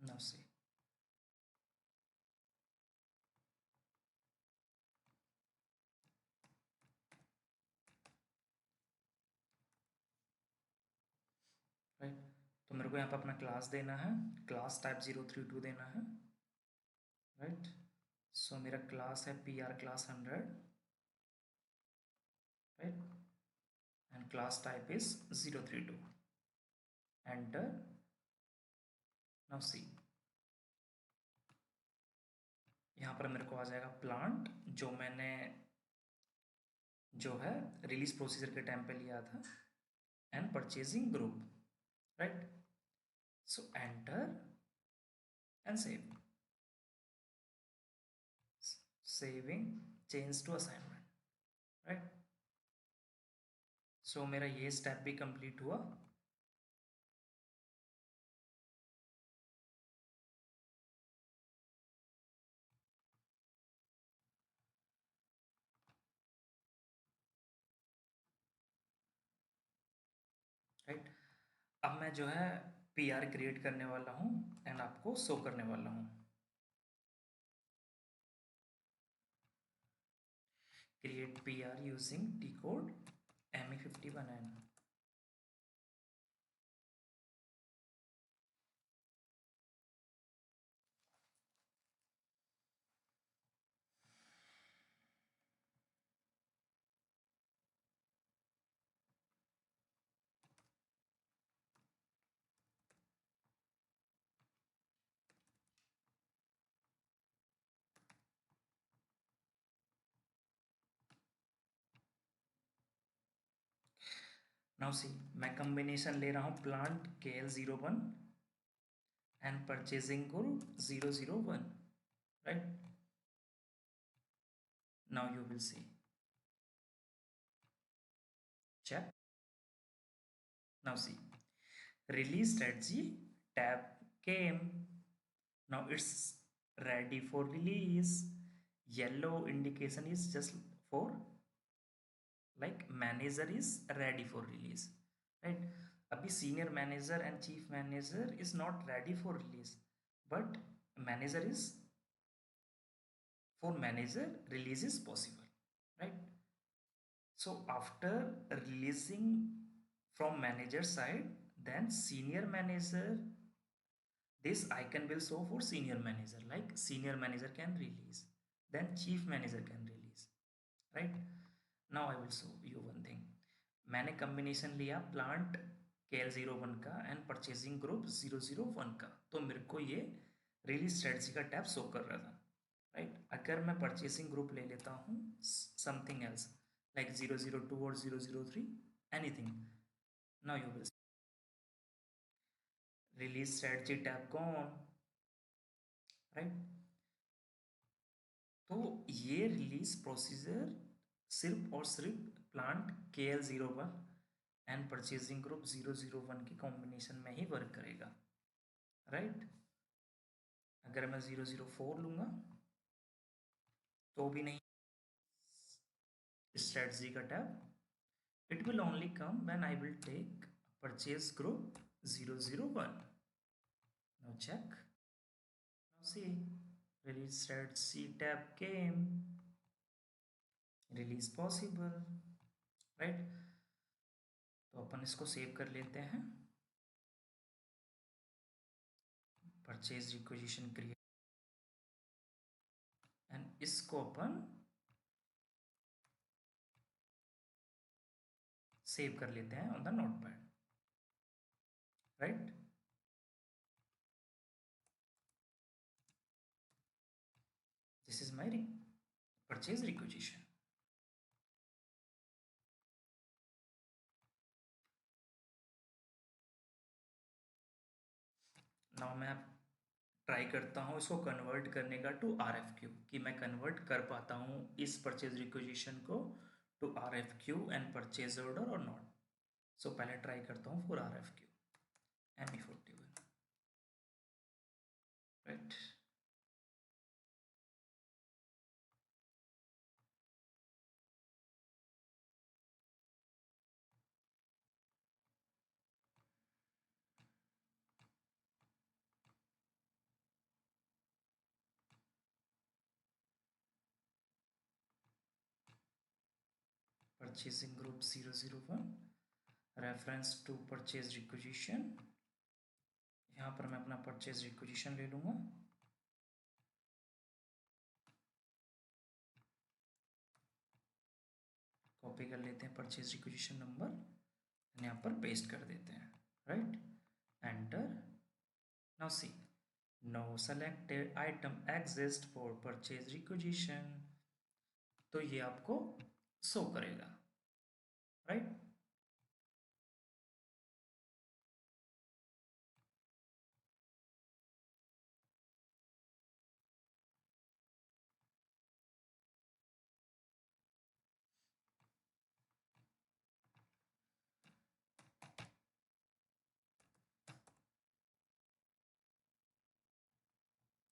Now see. राइट, तो मेरे को यहाँ पे अपना क्लास देना है, क्लास टाइप 032 देना है, राइट? सो मेरा क्लास है PR class 100, right? And class type is 032. Enter. Now see, यहाँ पर मेरे को आ जाएगा प्लांट, जो मैंने जो है रिलीज प्रोसीजर के टाइम पे लिया था, and purchasing group, right? So enter and save. Saving change to assignment, right? So मेरा ये स्टेप भी कंप्लीट हुआ. राइट, अब मैं जो है PR क्रिएट करने वाला हूँ एंड आपको शो करने वाला हूँ. Create PR using T code ME51N. Now see, मैं कॉम्बिनेशन ले रहा हूँ plant KL01 and purchasing group 001, right? Now you will see, check. Now see, release strategy tab came. Now it's ready for release. Yellow indication is just for like manager is ready for release, right? अभी senior manager and chief manager is not ready for release, but manager is, for manager release is possible, right? So after releasing from manager side, then senior manager, this icon will show for senior manager, like senior manager can release, then chief manager can release, right? Now I will show you one thing. मैंने combination लिया plant KL01 का and purchasing group 001 का, तो मेरे को ये release strategy का tab show कर रहा था, राइट। अगर मैं परचेसिंग ग्रुप ले लेता हूँ समथिंग एल्स लाइक 002 और 003 anything, now you will release strategy tab gone, right. तो ये रिलीज प्रोसीजर सिर्फ और सिर्फ plant KL01 and purchasing group 001 के कॉम्बिनेशन में ही वर्क करेगा, राइट। अगर मैं 004 लूँगा तो भी नहीं स्ट्रेटजी का tab, it will only come when I will take purchase group 001. Now check. Now see, release strategy tab came, release possible, right? तो अपन इसको सेव कर लेते हैं, परचेज रिक्वेजिशन क्रिएट, एंड इसको अपन सेव कर लेते हैं on the notepad, right. This is my purchase requisition. Now मैं ट्राई करता हूँ इसको कन्वर्ट करने का टू RFQ, कि मैं कन्वर्ट कर पाता हूँ इस परचेज रिक्वेजिशन को to RFQ and purchase order और नॉट। सो पहले ट्राई करता हूँ for RFQ ME41, right. Purchasing group 001 reference to purchase requisition, यहाँ पर मैं अपना परचेज रिक्वेजिशन ले लूँगा, कॉपी कर लेते हैं परचेज रिक्वेजिशन नंबर, यहाँ पर पेस्ट कर देते हैं, right. Enter. Now see, no selected item exist for purchase requisition, तो ये आपको शो करेगा, राइट।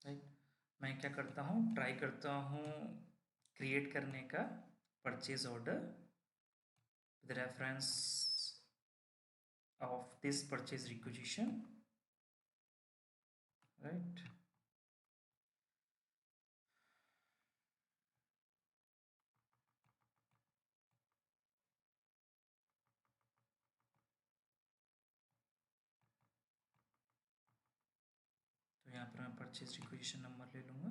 राइट, मैं क्या करता हूँ, ट्राई करता हूँ क्रिएट करने का purchase order with reference of this purchase requisition, right. तो यहाँ पर मैं परचेज रिक्वेजिशन नंबर ले लूँगा,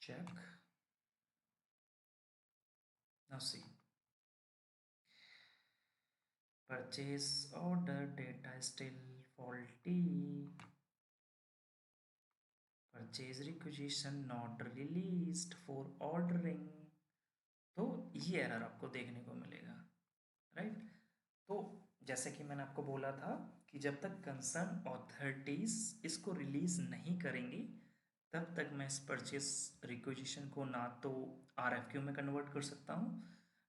check. Now see, purchase order data still faulty, purchase requisition not released for ordering, तो ये एरर आपको देखने को मिलेगा, राइट। तो जैसे कि मैंने आपको बोला था कि जब तक कंसर्न ऑथोरिटीज इसको रिलीज नहीं करेंगी तब तक मैं इस परचेस रिक्वेजिशन को ना तो RFQ में कन्वर्ट कर सकता हूँ,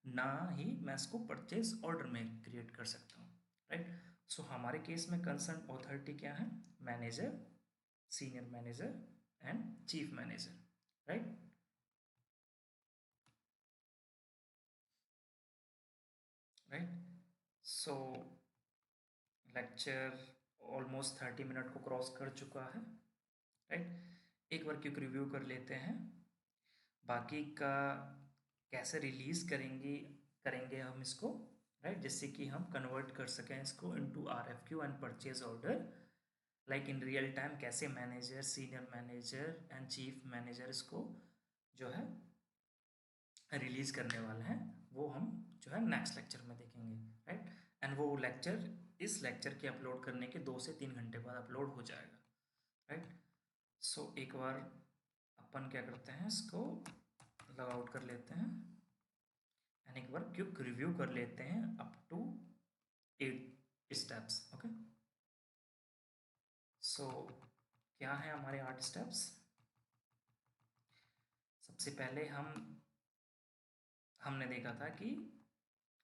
ना ही मैं इसको परचेज ऑर्डर में क्रिएट कर सकता हूँ, राइट। सो हमारे केस में कंसर्न ऑथोरिटी क्या है, manager, senior manager and chief manager, right. Right, so lecture almost 30 minute को क्रॉस कर चुका है, राइट। एक बार क्विक रिव्यू कर लेते हैं बाकी का, कैसे रिलीज करेंगे हम इसको, राइट, जिससे कि हम कन्वर्ट कर सकें इसको into RFQ and purchase order, like in real time कैसे manager, senior manager and chief manager इसको जो है रिलीज करने वाले हैं, वो हम जो है नेक्स्ट लेक्चर में देखेंगे, राइट। एंड वो लेक्चर इस लेक्चर के अपलोड करने के 2 से 3 घंटे बाद अपलोड हो जाएगा, राइट। सो एक बार अपन क्या करते हैं, इसको लॉग आउट कर लेते हैं एंड एक बार क्विक रिव्यू कर लेते हैं अप टू 8 स्टेप्स। ओके, सो क्या है हमारे 8 स्टेप्स। सबसे पहले हमने देखा था कि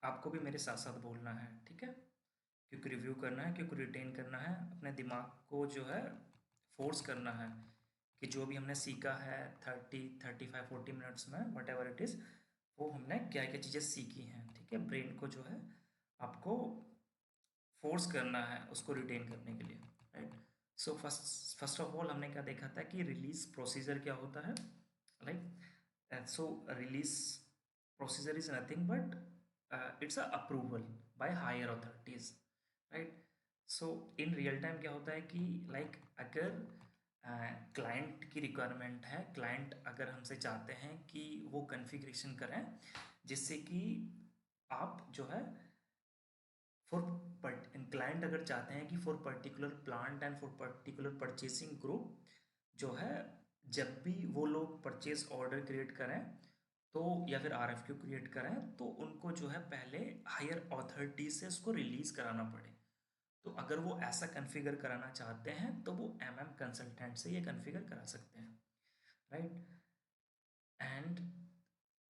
आपको भी मेरे साथ साथ बोलना है, ठीक है। क्योंकि रिव्यू करना है, क्योंकि रिटेन करना है, अपने दिमाग को जो है फोर्स करना है कि जो भी हमने सीखा है 30, 35, 40 मिनट्स में, वट एवर इट इज़, वो हमने क्या क्या चीज़ें सीखी हैं, ठीक है। ब्रेन को जो है आपको फोर्स करना है उसको रिटेन करने के लिए, right. So first of all हमने क्या देखा था कि रिलीज प्रोसीजर क्या होता है, like so release procedure is nothing but it's a approval by higher authorities, right. So in real time क्या होता है कि लाइक अगर क्लाइंट की रिक्वायरमेंट है, क्लाइंट अगर हमसे चाहते हैं कि वो कन्फिग्रेशन करें जिससे कि आप जो है फॉर क्लाइंट अगर चाहते हैं कि for particular plant and for particular purchasing group जो है, जब भी वो लोग परचेज ऑर्डर क्रिएट करें तो या फिर आरएफक्यू क्रिएट करें तो उनको जो है पहले हायर अथॉरिटी से उसको रिलीज कराना पड़े। तो अगर वो ऐसा कन्फिगर कराना चाहते हैं तो वो एमएम कंसल्टेंट से ये कन्फिगर करा सकते हैं, राइट। एंड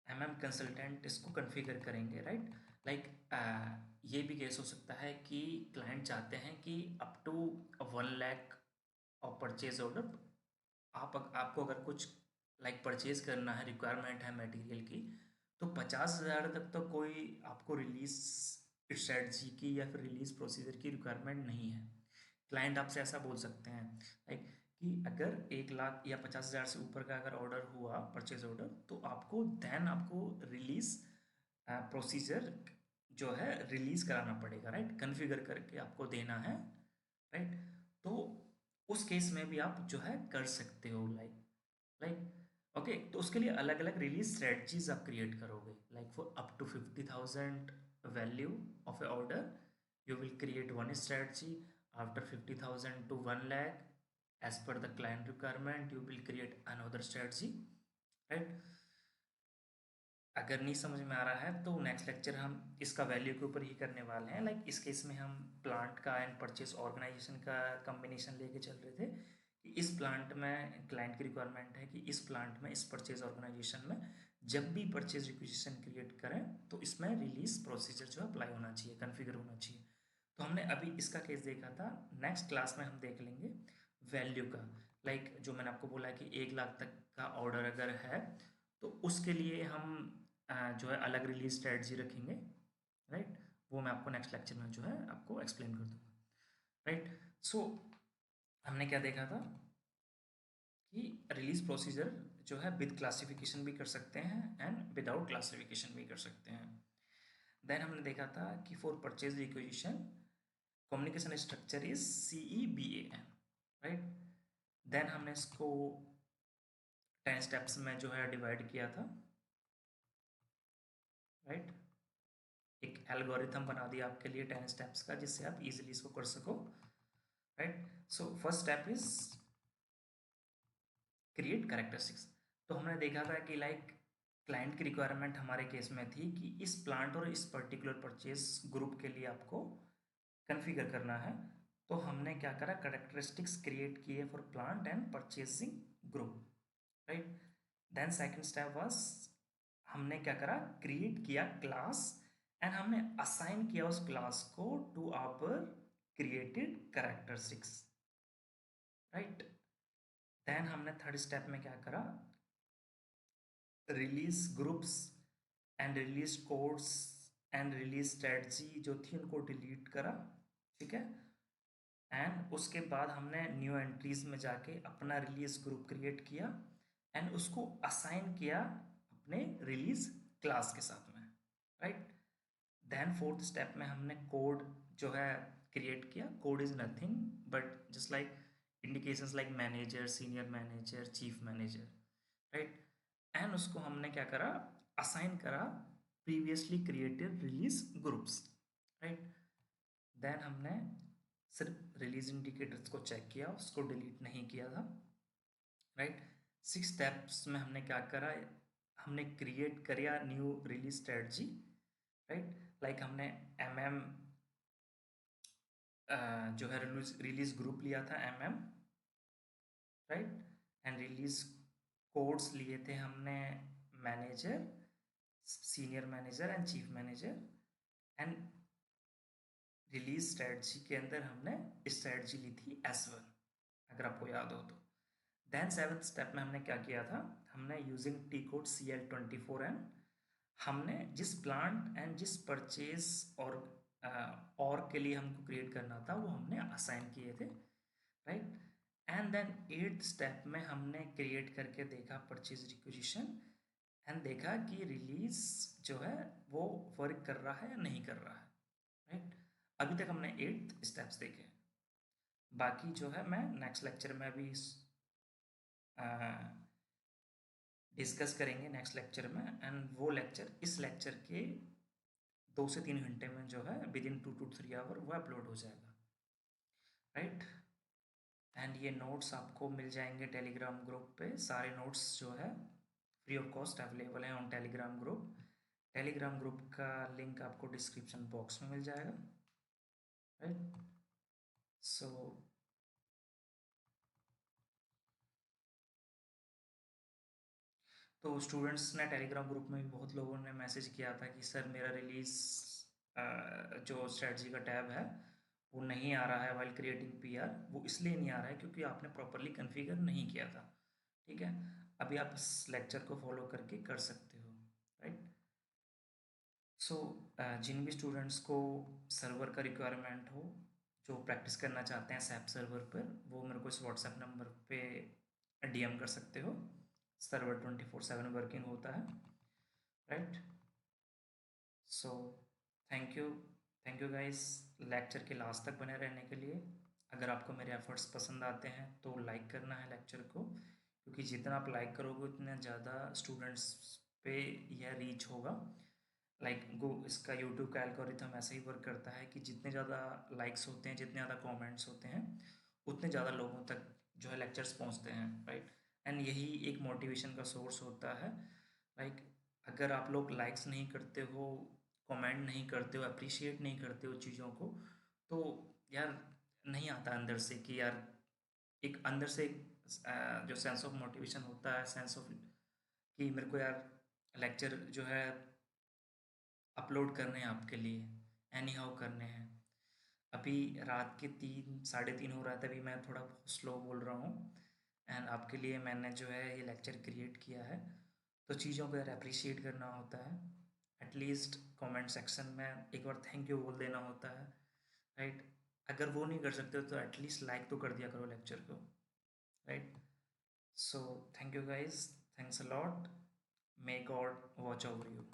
एमएम कंसल्टेंट इसको कन्फिगर करेंगे, राइट। लाइक ये भी केस हो सकता है कि क्लाइंट चाहते हैं कि अप टू 1 लाख और परचेज ऑर्डर आपको अगर कुछ लाइक परचेज करना है, रिक्वायरमेंट है मटेरियल की, तो 50,000 तक तो कोई आपको रिलीज स्ट्रेटजी की या फिर रिलीज प्रोसीजर की रिक्वायरमेंट नहीं है। क्लाइंट आपसे ऐसा बोल सकते हैं लाइक कि अगर 1 लाख या 50,000 से ऊपर का अगर ऑर्डर हुआ परचेज ऑर्डर तो आपको रिलीज प्रोसीजर जो है रिलीज कराना पड़ेगा, राइट। कन्फिगर करके आपको देना है, राइट। तो उस केस में भी आप जो है कर सकते हो, लाइक ओके। तो उसके लिए अलग अलग रिलीज स्ट्रेटजीज आप क्रिएट करोगे, like for up to 50,000 value of a order you will create one strategy. After 50,000 to 1 lakh, as per the client requirement, you will create another strategy, right। अगर नहीं समझ में आ रहा है तो नेक्स्ट लेक्चर हम इसका वैल्यू के ऊपर ही करने वाले हैं। लाइक इस केस में हम प्लांट का एंड परचेस ऑर्गेनाइजेशन का कम्बिनेशन लेके चल रहे थे कि इस प्लांट में क्लाइंट की रिक्वायरमेंट है कि इस प्लांट में इस परचेज ऑर्गेनाइजेशन में जब भी परचेज रिक्विजिशन क्रिएट करें तो इसमें रिलीज प्रोसीजर जो अप्लाई होना चाहिए, कन्फिगर होना चाहिए। तो हमने अभी इसका केस देखा था। नेक्स्ट क्लास में हम देख लेंगे वैल्यू का, लाइक जो मैंने आपको बोला कि 1 लाख तक का ऑर्डर अगर है तो उसके लिए हम जो है अलग रिलीज स्ट्रेटजी रखेंगे, राइट। वो मैं आपको नेक्स्ट लेक्चर में जो है आपको एक्सप्लेन कर दूंगा, राइट। सो हमने क्या देखा था कि रिलीज प्रोसीजर जो है विद क्लासिफिकेशन भी कर सकते हैं एंड विदाउट क्लासिफिकेशन भी कर सकते हैं। देन हमने देखा था कि for purchase requisition communication structure is CEBAN, right. Then हमने इसको 10 स्टेप्स में जो है डिवाइड किया था, राइट। एक एल्गोरिथम बना दिया आपके लिए 10 स्टेप्स का जिससे आप इजीली इसको कर सको, right. So first step is create characteristics. तो हमने देखा था कि लाइक क्लाइंट की रिक्वायरमेंट हमारे केस में थी कि इस प्लांट और इस पर्टिकुलर परचेज ग्रुप के लिए आपको कन्फिगर करना है। तो हमने क्या करा, कैरेक्टरिस्टिक्स क्रिएट किए for plant and purchasing group, right. Then second step was हमने क्या करा, क्रिएट किया क्लास एंड हमने असाइन किया उस क्लास को to our created characteristics, right. Then हमने थर्ड स्टेप में क्या करा, release groups and release codes and release strategy जो थी उनको डिलीट करा, ठीक है। एंड उसके बाद हमने न्यू एंट्रीज में जाके अपना रिलीज ग्रुप क्रिएट किया एंड उसको असाइन किया अपने रिलीज क्लास के साथ में, राइट। देन फोर्थ स्टेप में हमने कोड जो है क्रिएट किया। Code is nothing but just like indications like manager, senior manager, chief manager, right. And उसको हमने क्या करा, असाइन करा previously created release groups, right. Then हमने सिर्फ रिलीज इंडिकेटर्स को चेक किया, उसको डिलीट नहीं किया था, राइट। 6 स्टेप्स में हमने क्या करा, हमने क्रिएट करिया new release strategy, right. Like हमने एम जो है रिलीज ग्रुप लिया था राइट। एंड रिलीज कोड्स लिए थे हमने manager, senior manager and chief manager. And release strategy के अंदर हमने स्ट्रेटजी ली थी S1, अगर आपको याद हो तो। देन 7th स्टेप में हमने क्या किया था, हमने यूजिंग टी कोड CL24N हमने जिस प्लांट एंड जिस परचेज और के लिए हमको क्रिएट करना था वो हमने असाइन किए थे, right. And then 8th step में हमने क्रिएट करके देखा परचेज रिक्विजिशन एंड देखा कि रिलीज जो है वो वर्क कर रहा है या नहीं कर रहा है, राइट। अभी तक हमने 8 स्टेप्स देखे, बाकी जो है मैं नेक्स्ट लेक्चर में अभी डिस्कस करेंगे नेक्स्ट लेक्चर में। एंड वो लेक्चर इस लेक्चर के 2 से 3 घंटे में जो है विद इन 2 to 3 आवर वो अपलोड हो जाएगा, राइट। एंड ये नोट्स आपको मिल जाएंगे टेलीग्राम ग्रुप पे, सारे नोट्स जो है फ्री ऑफ कॉस्ट अवेलेबल हैं on Telegram group. Telegram group का लिंक आपको डिस्क्रिप्शन बॉक्स में मिल जाएगा, राइट। सो तो स्टूडेंट्स ने टेलीग्राम ग्रुप में भी बहुत लोगों ने मैसेज किया था कि सर मेरा रिलीज जो स्ट्रेटजी का टैब है वो नहीं आ रहा है वाइल क्रिएटिंग PR। वो इसलिए नहीं आ रहा है क्योंकि आपने प्रॉपरली कॉन्फ़िगर नहीं किया था, ठीक है। अभी आप इस लेक्चर को फॉलो करके कर सकते हो, राइट। सो जिन भी स्टूडेंट्स को सर्वर का रिक्वायरमेंट हो, जो प्रैक्टिस करना चाहते हैं सैप सर्वर पर, वो मेरे को इस व्हाट्सएप नंबर पे DM कर सकते हो। सर्वर 24/7 वर्किंग होता है, right. So thank you, thank you guys lecture के लास्ट तक बने रहने के लिए। अगर आपको मेरे एफर्ट्स पसंद आते हैं तो लाइक करना है लेक्चर को, क्योंकि जितना आप लाइक करोगे उतना ज़्यादा स्टूडेंट्स पे यह रीच होगा। लाइक गो इसका यूट्यूब का एल्गोरिथम ऐसे ही वर्क करता है कि जितने ज़्यादा लाइक्स होते हैं, जितने ज़्यादा कमेंट्स होते हैं, उतने ज़्यादा लोगों तक जो है लेक्चर्स पहुंचते हैं, राइट। एंड यही एक मोटिवेशन का सोर्स होता है। लाइक अगर आप लोग लाइक्स नहीं करते हो, कमेंट नहीं करते हो, अप्रिशिएट नहीं करते हो चीज़ों को, तो यार नहीं आता अंदर से कि यार एक अंदर से जो सेंस ऑफ मोटिवेशन होता है, सेंस ऑफ कि मेरे को यार लेक्चर जो है अपलोड करने हैं आपके लिए, एनी हाउ करने हैं। अभी रात के 3 साढ़े 3 हो रहा है, तभी मैं थोड़ा स्लो बोल रहा हूँ। एंड आपके लिए मैंने जो है ये लेक्चर क्रिएट किया है, तो चीज़ों को यार अप्रिशिएट करना होता है। एटलीस्ट कमेंट सेक्शन में एक बार थैंक यू बोल देना होता है, राइट। अगर वो नहीं कर सकते हो तो एटलीस्ट लाइक तो कर दिया करो लेक्चर को, right. So thank you guys, thanks a lot, may God watch over you.